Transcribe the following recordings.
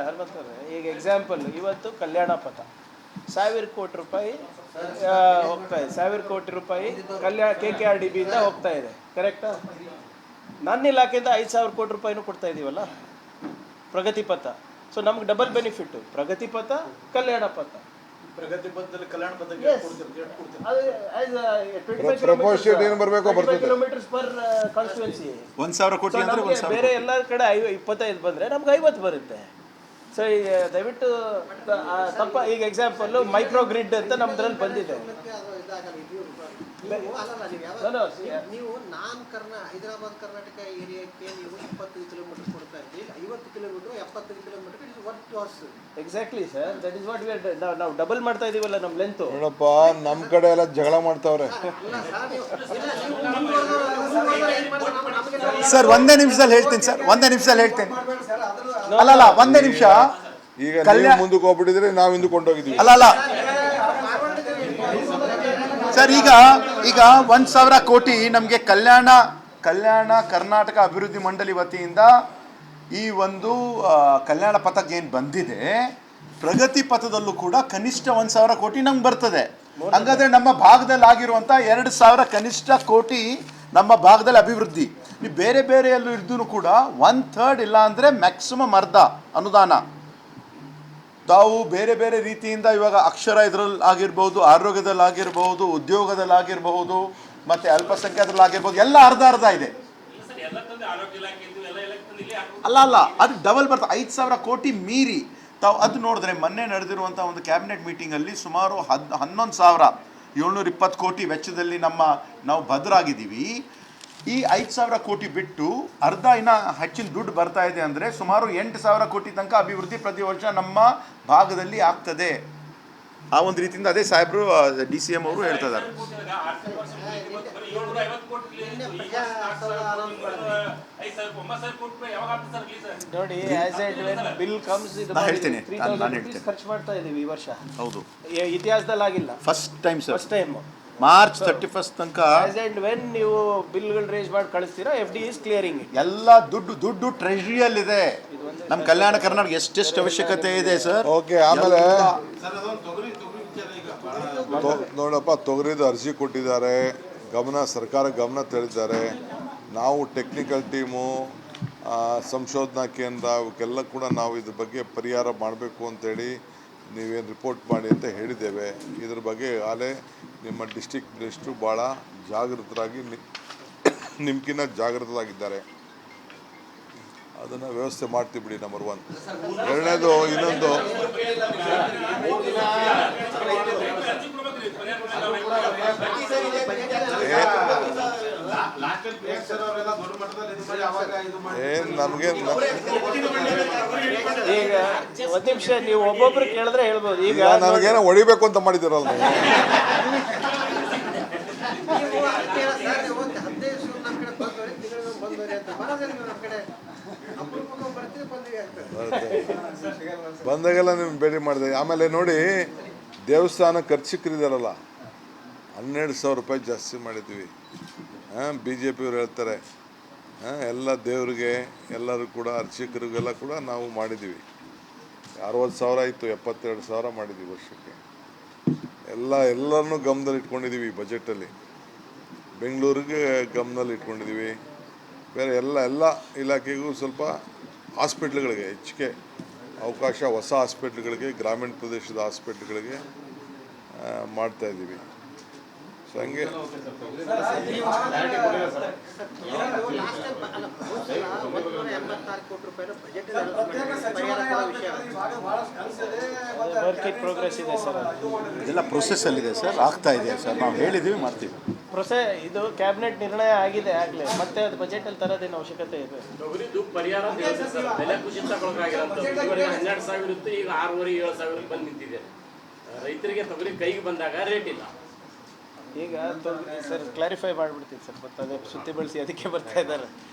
ಹನುಮಂತವ್ರೆ, ಈಗ ಎಕ್ಸಾಂಪಲ್ ಇವತ್ತು ಕಲ್ಯಾಣ ಪಥ 1000 ಕೋಟಿ ರೂಪಾಯಿ ಹೋಗ್ತಾ ಇದೆ, 1000 ಕೋಟಿ ರೂಪಾಯಿ ಕಲ್ಯಾಣ KKRDB ಇಂದ ಹೋಗ್ತಾ ಇದೆ, ಕರೆಕ್ಟಾ? ನನ್ನ ಇಲಾಖೆಯಿಂದ 5000 ಕೋಟಿ ರೂಪಾಯಿನೂ ಕೊಡ್ತಾ ಇದೀವಲ್ಲ ಪ್ರಗತಿ ಪಥ. ಸೊ ನಮ್ಗೆ ಡಬಲ್ ಬೆನಿಫಿಟ್, ಪ್ರಗತಿ ಪಥ, ಕಲ್ಯಾಣ ಪಥ. ಪ್ರಗತಿ ಪಥದಲ್ಲಿ ಕಲ್ಯಾಣ ಪಥಕ್ಕೆ ಕಿಲೋಮೀಟರ್ಸ್ ಪರ್ ಕಾನ್ಸ್ಟಿಟ್ಯೂನ್ಸಿ 1000 ಕೋಟಿ ಅಂದ್ರೆ ಬೇರೆ ಎಲ್ಲ ಕಡೆ 25 ಬಂದ್ರೆ ನಮ್ಗೆ 50 ಬರುತ್ತೆ. ಸೊ ಈಗ ದಯವಿಟ್ಟು ತಪ್ಪ. ಈಗ ಎಕ್ಸಾಂಪಲ್ ಮೈಕ್ರೋ ಗ್ರಿಡ್ ಅಂತ ನಮ್ದ್ರಲ್ಲಿ ಬಂದಿದೆ. ನೀವು ಹೈದರಾಬಾದ್ ಕರ್ನಾಟಕ ಏರಿಯಾಕ್ಕೆ ನೀವು 25 ಕಿಲೋಮೀಟರ್ ಕೊಡ್ತಾ ಇದ್ದೀವಿ, 50 kilometre 75 kilometre is worth loss. Exactly sir, that is what we are. ನಾವು ಡಬಲ್ ಮಾಡ್ತಾ ಇದೀವಲ್ಲ ನಮ್ಮ ಲೆಂತ್. ನೋಡಪ್ಪ, ನಮ್ಮ ಕಡೆ ಎಲ್ಲ ಜಗಳ ಮಾಡ್ತಾವ್ರೆ ಸರ್. ಒಂದೇ ನಿಮಿಷದಲ್ಲಿ ಹೇಳ್ತೀನಿ ಸರ್, ಒಂದೇ ನಿಮಿಷದಲ್ಲಿ ಹೇಳ್ತೀನಿ. ಅಲ್ಲ ಒಂದೇ ನಿಮಿಷ. ಈಗ ಮುಂದಕ್ಕೆ ಹೋಗ್ಬಿಟ್ಟಿದ್ರೆ ನಾವು ಹಿಂದಕ್ಕೆ ಕೊಂಡೋಗಿದ್ದೀವಿ. ಅಲ್ಲ ಸರ್, ಈಗ 1000 ಕೋಟಿ ನಮಗೆ ಕಲ್ಯಾಣ ಕರ್ನಾಟಕ ಅಭಿವೃದ್ಧಿ ಮಂಡಳಿ ವತಿಯಿಂದ ಈ ಒಂದು ಕಲ್ಯಾಣ ಪಥಕ್ಕೆ ಏನು ಬಂದಿದೆ, ಪ್ರಗತಿ ಪಥದಲ್ಲೂ ಕೂಡ ಕನಿಷ್ಠ 1000 ಕೋಟಿ ನಮ್ಗೆ ಬರ್ತದೆ. ಹಂಗಾದ್ರೆ ನಮ್ಮ ಭಾಗದಲ್ಲಿ ಆಗಿರುವಂಥ 2000 ಕನಿಷ್ಠ ಕೋಟಿ ನಮ್ಮ ಭಾಗದಲ್ಲಿ ಅಭಿವೃದ್ಧಿ. ನೀವು ಬೇರೆ ಬೇರೆಯಲ್ಲೂ ಇದ್ದೂ ಕೂಡ 1/3 ಇಲ್ಲ ಅಂದರೆ ಮ್ಯಾಕ್ಸಿಮಮ್ ಅರ್ಧ ಅನುದಾನ ತಾವು ಬೇರೆ ಬೇರೆ ರೀತಿಯಿಂದ ಇವಾಗ ಅಕ್ಷರ ಇದರಲ್ಲಿ ಆಗಿರ್ಬೋದು, ಆರೋಗ್ಯದಲ್ಲಿ ಆಗಿರ್ಬೋದು, ಉದ್ಯೋಗದಲ್ಲಿ ಆಗಿರಬಹುದು, ಮತ್ತು ಅಲ್ಪಸಂಖ್ಯಾತರಲ್ಲಿ ಆಗಿರ್ಬೋದು, ಎಲ್ಲ ಅರ್ಧ ಇದೆ. ಅಲ್ಲ ಅದು ಡಬಲ್ ಬರ್ತದೆ. 5000 ಕೋಟಿ ಮೀರಿ ತಾವು ಅದು ನೋಡಿದ್ರೆ ಮೊನ್ನೆ ನಡೆದಿರುವಂಥ ಒಂದು ಕ್ಯಾಬಿನೆಟ್ ಮೀಟಿಂಗಲ್ಲಿ ಸುಮಾರು 11,720 ಕೋಟಿ ವೆಚ್ಚದಲ್ಲಿ ನಾವು ಭದ್ರಾಗಿದ್ದೀವಿ. ಈ 5000 ಕೋಟಿ ಬಿಟ್ಟು ಅರ್ಧ ಇನ್ನ ಹೆಚ್ಚಿನ ದುಡ್ಡು ಬರ್ತಾ ಇದೆ ಅಂದರೆ ಸುಮಾರು 8,000 ಕೋಟಿ ತನಕ ಅಭಿವೃದ್ಧಿ ಪ್ರತಿ ವರ್ಷ ನಮ್ಮ ಭಾಗದಲ್ಲಿ ಆಗ್ತದೆ. ಆ ಒಂದು ರೀತಿಯಿಂದ ಅದೇ ಸಾಹೇಬರು DCM ಅವರು ಹೇಳ್ತಾ ಇದ್ದಾರೆ. ನೋಡಿ, as and when bill comes ಇದು ಹೇಳ್ತೀನಿ, 3000 ಖರ್ಚು ಮಾಡ್ತಾ ಇದೀವಿ ಈ ವರ್ಷ. ಹೌದು, ಇತಿಹಾಸದಲ್ಲಿ ಆಗಿಲ್ಲ. First time sir. First time March 31 ತನಕ ಆಸ್ ಅಂಡ್ ವೆನ್ ನೀವು ಬಿಲ್ಗಳು ರೇಸ್ ಮಾಡಿ ಕಳಿಸ್ತೀರಾ, FD ಇಸ್ ಕ್ಲಿಯರಿಂಗ್ ಇಟ್. ಎಲ್ಲ ದುಡ್ಡು ಟ್ರೆಜರಿಯಲ್ಲಿದೆ. ನಮ್ಮ ಕಲ್ಯಾಣ ಕರ್ನಾಟಕ ಎಷ್ಟೆಷ್ಟು ಅವಶ್ಯಕತೆ ಇದೆ ಸರ್. ಓಕೆ, ಆಮೇಲೆ ನೋಡಪ್ಪ, ತೊಗರಿದು ಅರ್ಜಿ ಕೊಟ್ಟಿದ್ದಾರೆ, ಸರ್ಕಾರ ಗಮನ ತೆಳೆದಿದ್ದಾರೆ. ನಾವು ಟೆಕ್ನಿಕಲ್ ಟೀಮು, ಸಂಶೋಧನಾ ಕೇಂದ್ರ, ಅವಕ್ಕೆಲ್ಲ ಕೂಡ ನಾವು ಇದ್ರ ಬಗ್ಗೆ ಪರಿಹಾರ ಮಾಡಬೇಕು ಅಂತೇಳಿ ನೀವೇನು ರಿಪೋರ್ಟ್ ಮಾಡಿ ಅಂತ ಹೇಳಿದ್ದೇವೆ. ಇದ್ರ ಬಗ್ಗೆ ಆಲೇ ನಿಮ್ಮ ಡಿಸ್ಟ್ರಿಕ್ಟ್ ಮಿನಿಸ್ಟ್ರು ಭಾಳ ಜಾಗೃತರಾಗಿ ನಿಮ್ಗಿನ್ನ ಜಾಗೃತರಾಗಿದ್ದಾರೆ. ಅದನ್ನು ವ್ಯವಸ್ಥೆ ಮಾಡ್ತೀವಿ ಬಿಡಿ. ನಂಬರ್ 1. ಎರಡನೇದು, ಇನ್ನೊಂದು ನಮಗೆ ಈಗ ಒಂದು ನಿಮಿಷ ನೀವು ಒಬ್ಬೊಬ್ರು ಕೇಳಿದ್ರೆ ಹೇಳ್ಬೋದು. ಈಗ ನನಗೇನೋ ಹೊಡಿಬೇಕು ಅಂತ ಮಾಡಿದ್ದೀರಲ್ಲ ನೀವು. ಬಂದಾಗೆಲ್ಲ ನೀವು ಭೇಟಿ ಮಾಡಿದೆ. ಆಮೇಲೆ ನೋಡಿ, ದೇವಸ್ಥಾನ ಖರ್ಚಿಕರಿದಾರಲ್ಲ 12,000 ರೂಪಾಯಿ ಜಾಸ್ತಿ ಮಾಡಿದ್ವಿ. BJP ಅವ್ರು ಹೇಳ್ತಾರೆ ಎಲ್ಲ ದೇವರಿಗೆ ಎಲ್ಲರೂ ಕೂಡ ಅರ್ಚಕರಿಗೆಲ್ಲ ಕೂಡ ನಾವು ಮಾಡಿದ್ದೀವಿ. 60,000 ಇತ್ತು, 72,000 ಮಾಡಿದ್ದೀವಿ ವರ್ಷಕ್ಕೆ. ಎಲ್ಲರನ್ನೂ ಗಮನದಲ್ಲಿ ಇಟ್ಕೊಂಡಿದ್ದೀವಿ. ಬಜೆಟಲ್ಲಿ ಬೆಂಗಳೂರಿಗೆ ಗಮನದಲ್ಲಿ ಇಟ್ಕೊಂಡಿದ್ದೀವಿ. ಬೇರೆ ಎಲ್ಲ ಇಲಾಖೆಗೂ ಸ್ವಲ್ಪ ಹಾಸ್ಪಿಟ್ಲ್ಗಳಿಗೆ ಹೆಚ್ಚಿಗೆ ಅವಕಾಶ, ಹೊಸ ಹಾಸ್ಪಿಟ್ಲ್ಗಳಿಗೆ, ಗ್ರಾಮೀಣ ಪ್ರದೇಶದ ಹಾಸ್ಪಿಟ್ಲ್ಗಳಿಗೆ ಮಾಡ್ತಾಯಿದ್ದೀವಿ. ಸೊ ಹಂಗೆ ಪ್ರೋಗ್ರೆಸ್ ಇದೆ ಸರ್. ಇದೆಲ್ಲ ಪ್ರೊಸೆಸ್ಸಲ್ಲಿದೆ ಸರ್, ಆಗ್ತಾ ಇದೆ ಸರ್. ನಾವು ಹೇಳಿದ್ದೀವಿ, ಮಾಡ್ತೀವಿ. ಇದು ಕ್ಯಾಬಿನೆಟ್ ನಿರ್ಣಯ ಆಗಿದೆ ಆಗಲೇ, ಮತ್ತೆ ಅದು ಬಜೆಟಲ್ಲಿ ತರೋದೇನು ಅವಶ್ಯಕತೆ ಇದೆ? ತೊಗರಿದು ಪರಿಹಾರ ಬೆಲೆ ಕುಸಿತಕ್ಕೊಳಗಾಗಿರೋದು 12,000 ಇತ್ತು, ಈಗ 6,500-7,000 ಬಂದು ನಿಂತಿದೆ. ರೈತರಿಗೆ ತೊಗರಿ ಕೈಗೆ ಬಂದಾಗ ರೇಟ್ ಇಲ್ಲ. ಈಗ ಸರ್ ಕ್ಲಾರಿಫೈ ಮಾಡಿಬಿಡ್ತೀನಿ ಸರ್, ಮತ್ತೆ ಅದೇ ಸುತ್ತಿ ಬಳಸಿ ಅದಕ್ಕೆ ಬರ್ತಾ ಇದ್ದಾರೆ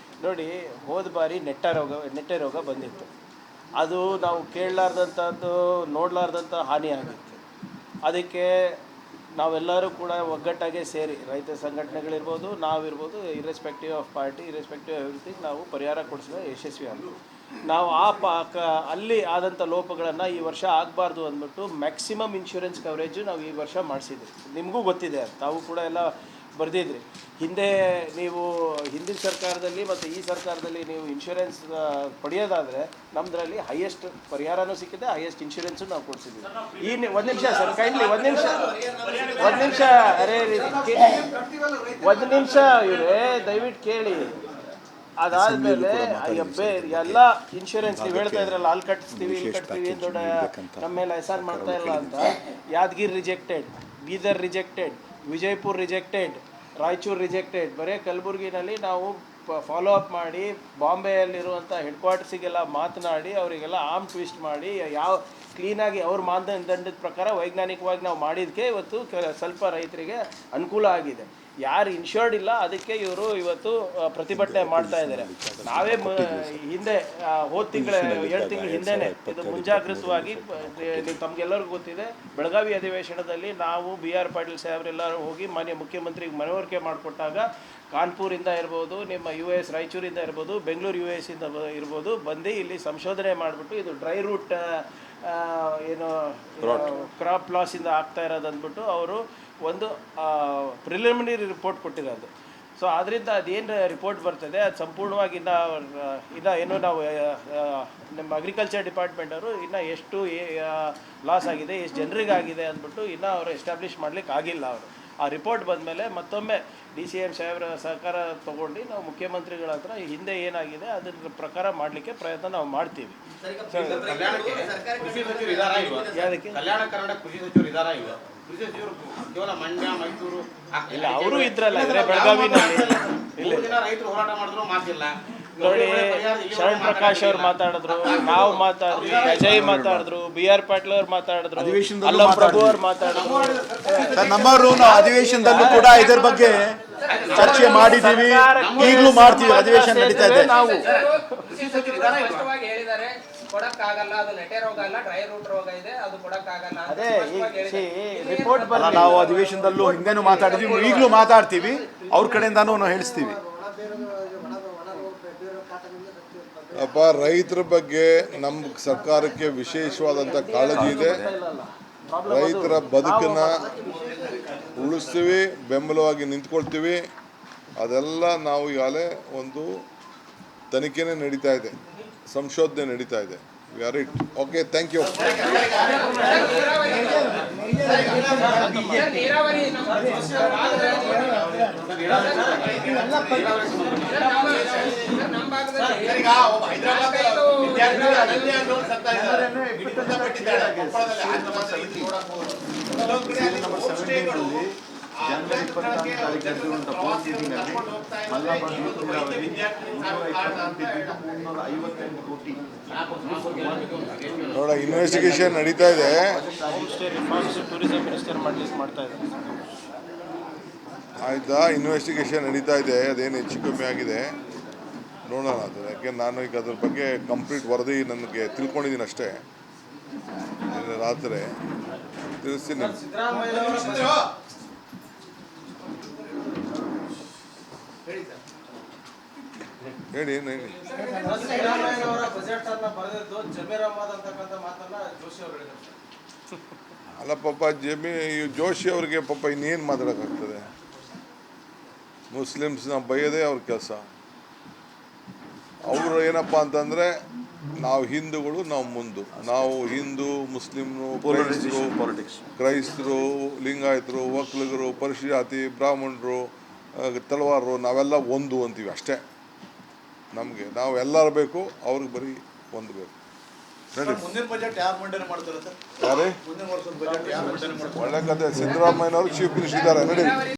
ನೋಡಿ. ಹೋದ ಬಾರಿ ನೆಟ್ಟೆ ರೋಗ ಬಂದಿತ್ತು. ಅದು ನಾವು ಕೇಳಲಾರ್ದಂಥದ್ದು, ನೋಡಲಾರ್ದಂಥ ಹಾನಿ ಆಗಿತ್ತು. ಅದಕ್ಕೆ ನಾವೆಲ್ಲರೂ ಕೂಡ ಒಗ್ಗಟ್ಟಾಗೆ ಸೇರಿ, ರೈತ ಸಂಘಟನೆಗಳಿರ್ಬೋದು, ನಾವಿರ್ಬೋದು, irrespective of party, irrespective of everything, ನಾವು ಪರಿಹಾರ ಕೊಡಿಸುವ ಯಶಸ್ವಿ ಆಗ್ತೀವಿ. ನಾವು ಅಲ್ಲಿ ಆದಂಥ ಲೋಪಗಳನ್ನು ಈ ವರ್ಷ ಆಗಬಾರ್ದು ಅಂದ್ಬಿಟ್ಟು ಮ್ಯಾಕ್ಸಿಮಮ್ ಇನ್ಶೂರೆನ್ಸ್ ಕವರೇಜು ನಾವು ಈ ವರ್ಷ ಮಾಡಿಸಿದ್ವಿ. ನಿಮಗೂ ಗೊತ್ತಿದೆ, ತಾವು ಕೂಡ ಎಲ್ಲ ಬರೆದಿದ್ರಿ. ಹಿಂದೆ ನೀವು ಹಿಂದಿನ ಸರ್ಕಾರದಲ್ಲಿ ಮತ್ತು ಈ ಸರ್ಕಾರದಲ್ಲಿ ನೀವು ಇನ್ಶೂರೆನ್ಸ್ ಪಡೆಯೋದಾದರೆ ನಮ್ಮದ್ರಲ್ಲಿ ಹೈಯೆಸ್ಟ್ ಪರಿಹಾರನೂ ಸಿಕ್ಕಿದೆ, ಹೈಯೆಸ್ಟ್ ಇನ್ಶೂರೆನ್ಸು ನಾವು ಕೊಡಿಸಿದ್ವಿ. ಒಂದು ನಿಮಿಷ ಸರ್, ಕೈಂಡ್ಲಿ ಒಂದು ನಿಮಿಷ ಅರೇ ಒಂದು ನಿಮಿಷ ಇವರೇ ದಯವಿಟ್ಟು ಕೇಳಿ. ಅದಾದಮೇಲೆ ಎಲ್ಲ ಇನ್ಶೂರೆನ್ಸ್ ನೀವು ಹೇಳ್ತಾ ಇದ್ರಲ್ಲ, ಅಲ್ಲಿ ಕಟ್ಟಿಸ್ತೀವಿ ಇಲ್ಲಿ ಕಟ್ತೀವಿ, ಏನು ದೊಡ್ಡ ನಮ್ಮ ಮೇಲೆ ಎಸಾನ್ ಮಾಡ್ತಾ ಇಲ್ಲ ಅಂತ. Yadgiri rejected, Bidar rejected, Vijayapur rejected, Raichur rejected. ಬರೀ ಕಲಬುರಗಿನಲ್ಲಿ ನಾವು ಫಾಲೋ ಅಪ್ ಮಾಡಿ ಬಾಂಬೆಯಲ್ಲಿರುವಂಥ ಹೆಡ್ ಕ್ವಾರ್ಟರ್ಸಿಗೆಲ್ಲ ಮಾತನಾಡಿ ಅವರಿಗೆಲ್ಲ ಆರ್ಮ್ ಟ್ವಿಸ್ಟ್ ಮಾಡಿ ಯಾವ ಕ್ಲೀನಾಗಿ ಅವ್ರ ಮಾನದಂಡದ ಪ್ರಕಾರ ವೈಜ್ಞಾನಿಕವಾಗಿ ನಾವು ಮಾಡಿದ್ದಕ್ಕೆ ಇವತ್ತು ಸ್ವಲ್ಪ ರೈತರಿಗೆ ಅನುಕೂಲ ಆಗಿದೆ. ಯಾರು ಇನ್ಶೂರ್ಡ್ ಇಲ್ಲ ಅದಕ್ಕೆ ಇವರು ಇವತ್ತು ಪ್ರತಿಭಟನೆ ಮಾಡ್ತಾ ಇದ್ದಾರೆ. ನಾವೇ ಹಿಂದೆ ಹೋದ ತಿಂಗಳ 2 ತಿಂಗಳ ಹಿಂದೆನೇ ಇದು ಮುಂಜಾಗ್ರತವಾಗಿ ನೀವು ತಮಗೆಲ್ಲರಿಗೂ ಗೊತ್ತಿದೆ, ಬೆಳಗಾವಿ ಅಧಿವೇಶನದಲ್ಲಿ ನಾವು BR ಪಾಟೀಲ್ ಸಾಹೇಬ್ರೆಲ್ಲರೂ ಹೋಗಿ ಮಾನ್ಯ ಮುಖ್ಯಮಂತ್ರಿಗೆ ಮನವರಿಕೆ ಮಾಡಿಕೊಟ್ಟಾಗ ಕಾನ್ಪುರಿಂದ ಇರ್ಬೋದು, ನಿಮ್ಮ US ರಾಯಚೂರಿಂದ ಇರ್ಬೋದು, ಬೆಂಗಳೂರು US ಇಂದ ಇರ್ಬೋದು ಬಂದು ಇಲ್ಲಿ ಸಂಶೋಧನೆ ಮಾಡಿಬಿಟ್ಟು ಇದು ಡ್ರೈ ರೂಟ್ ಏನು ಕ್ರಾಪ್ ಲಾಸಿಂದ ಆಗ್ತಾ ಇರೋದು ಅಂದ್ಬಿಟ್ಟು ಅವರು ಒಂದು ಪ್ರಿಲಿಮಿನರಿ ರಿಪೋರ್ಟ್ ಕೊಟ್ಟಿರೋದು. ಸೊ ಅದರಿಂದ ಅದೇನು ರಿಪೋರ್ಟ್ ಬರ್ತದೆ ಅದು ಸಂಪೂರ್ಣವಾಗಿ ಇನ್ನು ಏನು ನಾವು ನಮ್ಮ ಅಗ್ರಿಕಲ್ಚರ್ ಡಿಪಾರ್ಟ್ಮೆಂಟವರು ಇನ್ನು ಎಷ್ಟು ಲಾಸ್ ಆಗಿದೆ, ಎಷ್ಟು ಜನರಿಗಾಗಿದೆ ಅಂದ್ಬಿಟ್ಟು ಇನ್ನೂ ಅವರು ಎಸ್ಟಾಬ್ಲಿಷ್ ಮಾಡ್ಲಿಕ್ಕೆ ಆಗಿಲ್ಲ. ಅವರು ಆ ರಿಪೋರ್ಟ್ ಬಂದಮೇಲೆ ಮತ್ತೊಮ್ಮೆ DCM ಸಾಹೇಬ್ರ ಸಹಕಾರ ತೊಗೊಂಡು ನಾವು ಮುಖ್ಯಮಂತ್ರಿಗಳ ಹತ್ರ ಹಿಂದೆ ಏನಾಗಿದೆ ಅದ್ರ ಪ್ರಕಾರ ಮಾಡಲಿಕ್ಕೆ ಪ್ರಯತ್ನ ನಾವು ಮಾಡ್ತೀವಿ. ಯಾವುದಕ್ಕೆ ಕಲ್ಯಾಣ ಕರ್ನಾಟಕ ಕೃಷಿ ಸಚಿವರು ಇದಾರ ಈಗ? ಕೃಷಿ ಸಚಿವರು ಕೇವಲ ಮಂಡ್ಯ, ಮೈಸೂರು ಇಲ್ಲ, ಅವರು ಇದ್ರಲ್ಲ ಬೆಳಗಾವಿನಲ್ಲಿ. ರೈತರು ಹೋರಾಟ ಮಾಡಿದ್ರು ಮಾತಿಲ್ಲ. ನೋಡಿ, ಶರಣ್ ಪ್ರಕಾಶ್ ಅವ್ರು ಮಾತಾಡಿದ್ರು, ನಾವು ಮಾತಾಡಿದ್ವಿ, ಅಜಯ್ ಮಾತಾಡಿದ್ರು, BR ಪಾಟೀಲ್ ಅವ್ರು ಮಾತಾಡಿದ್ರು, ಅಲ್ಲಂ ಪ್ರಭು ಅವ್ರು ಮಾತಾಡಿದ್ರು. ನಮ್ಮವರು ಅಧಿವೇಶನದಲ್ಲೂ ಕೂಡ ಇದರ ಬಗ್ಗೆ ಚರ್ಚೆ ಮಾಡಿದ್ದೀವಿ, ಈಗಲೂ ಮಾಡ್ತೀವಿ. ಅಧಿವೇಶನ ನಡೀತಾ ಇದೆ. ನಾವು ಸ್ಪಷ್ಟವಾಗಿ ಹೇಳಿದ್ದಾರೆ, ಕೊಡಕ್ಕಾಗಲ್ಲ, ಅದು ನೆಟೆ ರೋಗ ಅಲ್ಲ, ಡ್ರೈ ರೂಟ್ ರೋಗ ಇದೆ, ಅದು ಕೊಡಕ್ಕಾಗಲ್ಲ. ಅದೇ ರಿಪೋರ್ಟ್ ನಾವು ಅಧಿವೇಶನದಲ್ಲೂ ಹಿಂದೆನೂ ಮಾತಾಡಿದ್ವಿ, ಈಗಲೂ ಮಾತಾಡ್ತೀವಿ, ಅವ್ರ ಕಡೆಯಿಂದಾನು ನಾವು ಹೇಳಿಸ್ತೀವಿ. ಅಪ್ಪ, ರೈತರ ಬಗ್ಗೆ ನಮ್ಮ ಸರ್ಕಾರಕ್ಕೆ ವಿಶೇಷವಾದಂಥ ಕಾಳಜಿ ಇದೆ. ರೈತರ ಬದುಕನ್ನ ಉಳಿಸ್ತೀವಿ, ಬೆಂಬಲವಾಗಿ ನಿಂತ್ಕೊಳ್ತೀವಿ. ಅದೆಲ್ಲ ನಾವು ಈಗಾಗಲೇ ಒಂದು ತನಿಖೆನೇ ನಡೀತಾ ಇದೆ, ಸಂಶೋಧನೆ ನಡೀತಾ ಇದೆ. We are it. Okay, thank you. ಜನವರಿ 24 ತಾರೀಕು ನಡೆದಿರುವಂಥ ಬೋರ್ಡ್ ಮೀಟಿಂಗಲ್ಲಿ ಮಲ್ಲಾಪುರ ನೀರಾವರಿ 358 ಕೋಟಿ ನೋಡ, ಇನ್ವೆಸ್ಟಿಗೇಷನ್ ನಡೀತಾ ಇದೆ. ಟೂರಿಸಂ ಮಿನಿಸ್ಟರ್ ಮಾಡ್ತಾ ಇದ್ದಾರೆ. ಆಯ್ತಾ, ಇನ್ವೆಸ್ಟಿಗೇಷನ್ ನಡೀತಾ ಇದೆ. ಅದೇನು ಹೆಚ್ಚು ಕಮ್ಮಿ ಆಗಿದೆ ನೋಡೋಣ ಅದು. ಯಾಕೆ ನಾನು ಈಗ ಅದ್ರ ಬಗ್ಗೆ ಕಂಪ್ಲೀಟ್ ವರದಿ ನನಗೆ ತಿಳ್ಕೊಂಡಿದ್ದೀನಿ ಅಷ್ಟೇ. ರಾತ್ರಿ ತಿಳಿಸ್ತೀನಿ. ಹೇಳಿ ಏನು ಹೇಳಿ. ಸಿದ್ದರಾಮಯ್ಯನವರ ಬಜೆಟ್ ಅನ್ನ ಬರೆದಿದ್ದು ಜಮೀರ್ ಅಹಮದ್ ಅಂತಕ್ಕಂಥ ಮಾತನ್ನ ಜೋಶಿ ಅವರು ಹೇಳಿದರು. ಅಲ್ಲ ಪಾಪ ಜೋಶಿ ಅವ್ರಿಗೆ ಪಾಪ ಇನ್ನೇನು ಮಾತಾಡೋಕ್ಕಾಗ್ತದೆ? ಮುಸ್ಲಿಮ್ಸ್ನ ಬೈಯೋದೇ ಅವ್ರ ಕೆಲಸ. ಅವರು ಏನಪ್ಪ ಅಂತಂದರೆ, ನಾವು ಹಿಂದೂಗಳು, ನಾವು ಮುಂದು, ನಾವು ಹಿಂದೂ, ಮುಸ್ಲಿಮ್ನು, ಕ್ರೈಸ್ತರು, ಲಿಂಗಾಯತರು, ಒಕ್ಕಲಿಗರು, ಪರಿಶಿಷ್ಟ, ಬ್ರಾಹ್ಮಣರು, ತಳವಾರರು, ನಾವೆಲ್ಲ ಒಂದು ಅಂತೀವಿ ಅಷ್ಟೇ. ನಮಗೆ ನಾವು ಎಲ್ಲರೂ ಬೇಕು, ಅವ್ರಿಗೆ ಬರೀ ಒಂದು ಬೇಕು. ಮುಂದಿನ ಬಜೆಟ್ ಯಾರು ಮಂಡನೆ ಮಾಡ್ತಾರೆ ಸರ್? ಯಾರೇ ಮುಂದಿನ ವರ್ಷದ ಬಜೆಟ್ ಯಾರು ಮಂಡನೆ ಮಾಡ್ತಾರೆ? ಒಳ್ಳೆ ಕತೆ. ಸಿದ್ದರಾಮಯ್ಯನವರು ಚೀಫ್ ಮಿನಿಸ್ಟರ್ ಇದ್ದಾರೆ. ನಡೀರಿ.